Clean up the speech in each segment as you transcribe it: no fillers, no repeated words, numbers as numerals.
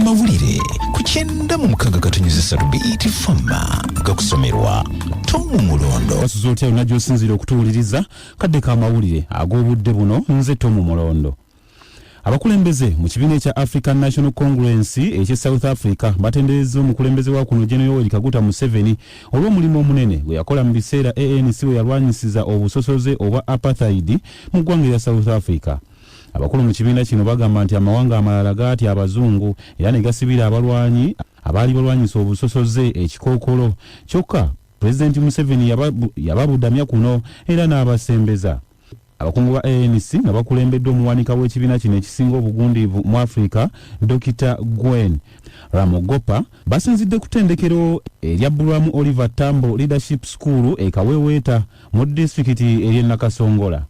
AMAWULIRE kukyenda mu mukaga katonyeza BT Fama gakusomerwa Tomu Mulondo. Basuzootya unajjo sinzira okutuuliriza kadde ka AMAWULIRE ag'obudde buno nze Tomu Mulondo. Abakulembeze mu kibiina kya African National Congress ekye South Africa batenderezza omukulembeze wa kuno General Kaguta Museveni olw'omulimu omunene gwe yakola mu biseera ANC we yalwanyisiza obusosoze obwa apartheid mu ggwanga lya South Africa. Abakulu mu kibiina kino bagamba nti amawanga amalala gaatya abazungu era ne gasibira abalwanyi abaali balwanyisa obusosoze ekikookolo kyokka President Museveni yababudamya kuno era n'abasembeza. Abakungu ba ANC nga bakulembeddwa omuwanika w'ekibiina kino ekisinga obugundiivu mu Africa Dr. Gwen Ramogopa basinzidde ku ttendekero eryabbulwamu Oliver Tambo Leadership School ekaweweeta mu disitulikiti ery'e Nakasongola.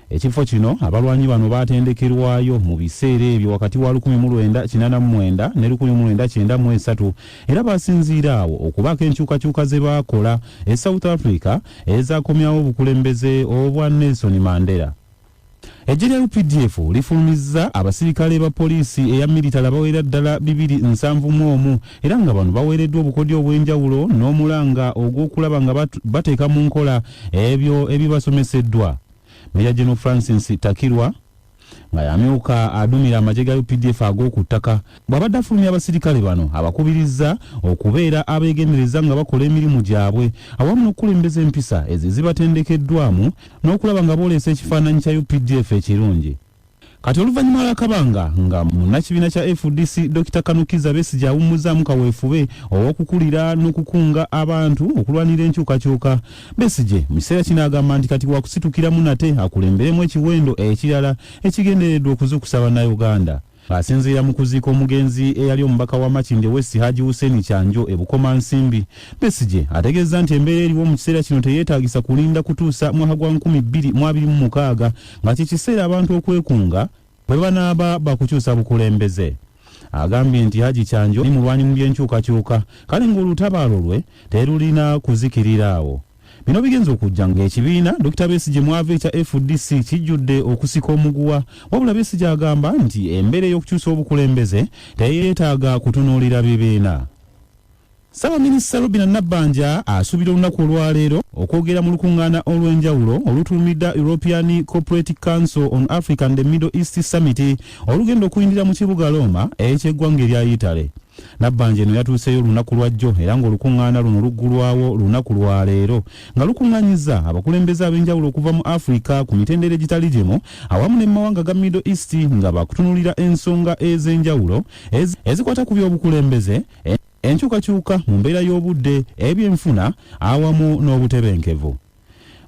Ekifo kino abalwanyi bano batendekerwayo mu biseera ebyo wakati wa 1989 ne 1993 era basinziira awo okubaako enkyukakyuka ze baakola e South Africa ezaakomyawo obukulembeze obwa Nelson Mandela. Eggye lya UPDF lifulumizza abasirikale ba poliisi eya militale abawera ddala 271 era nga bano baweereddwa obukodyo obw'enjawulo n'omulanga ogw'okulaba nga bateeka mu nkola ebyo ebibasomeseddwa. Major General Francis Takirwa nga yamyuka adumira amagye ga UPDF ag'oku ttaka bw'abadde afulumya abasirikale bano abakubirizza okubeera abeegendereza nga bakola emirimu gyabwe awamu n'okulembeza empisa ezo zibatendekeddwamu n'okulaba nga booleesa ekifaananyi kya UPDF ekirungi. Kati oluvannyuma lw'akabanga nga munnakibiina kya FDC Dr. Kizza Besigye awummuzaamu kaweefube ow'okukulira n'okukunga abantu okulwanira enkyukakyuka. Besigye mu kiseera kino agamba nti kati wakusitukiramu nate akulemberemu ekiwendo ekirala ekigendereddwa okuzuukusa Bannayuganda. Asinziira mu kuziika omugenzi eyali omubaka wa Makindye West Haji Hussein Kyanjo e Bukomansimbi. Besigye ategeeza nti embeera eriwo mu kiseera kino teyeetaagisa kulinda kutuusa mwaka gwa 2026 nga kikiseera abantu okwekunga bwe banaaba bakukyusa bukulembeze. Agambye nti Haji Kyanjo ni mulwanyi mu by'enkyukakyuka kale ng'olutabaalo lwe terulina kuzikirira awo. Bino bigenza okujja ng'ekibiina Dr. Besigye mwava ekya FDC kijjudde okusika omuguwa wabula Besigye agamba nti embeera y'okukyusa obukulembeze teyeetaaga kutunuulira bibiina. Ssaabaminisita Robinah Nabbanja asuubira olunaku olwaleero okwogera mu lukuŋŋaana olw'enjawulo olutuumidde European Corporate Council on Africa and the Middle East Summit olugenda okuyindira mu kibuga Roma eky'eggwanga erya Italy. Nabbanja eno yatuuseyo olunaku lwajjo era ng'olukuŋŋaana luno luggulwawo lunaku lwa leero nga lukuŋŋaanyizza abakulembeze ab'enjawulo okuva mu Africa ku mitendera egitali gimu awamu ne mu mawanga ga Middle East nga bakutunuulira ensonga ez'enjawulo ezikwata ku by'obukulembeze, enkyukakyuka mu mbeera y'obudde, ebyenfuna awamu n'obutebenkevu.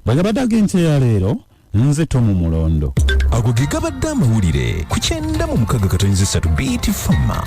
Bwe gabadde ag'enkya ya leero nze Tomu Mulondo. Ago ge gabadde AMAWULIRE ku 93 BT Fama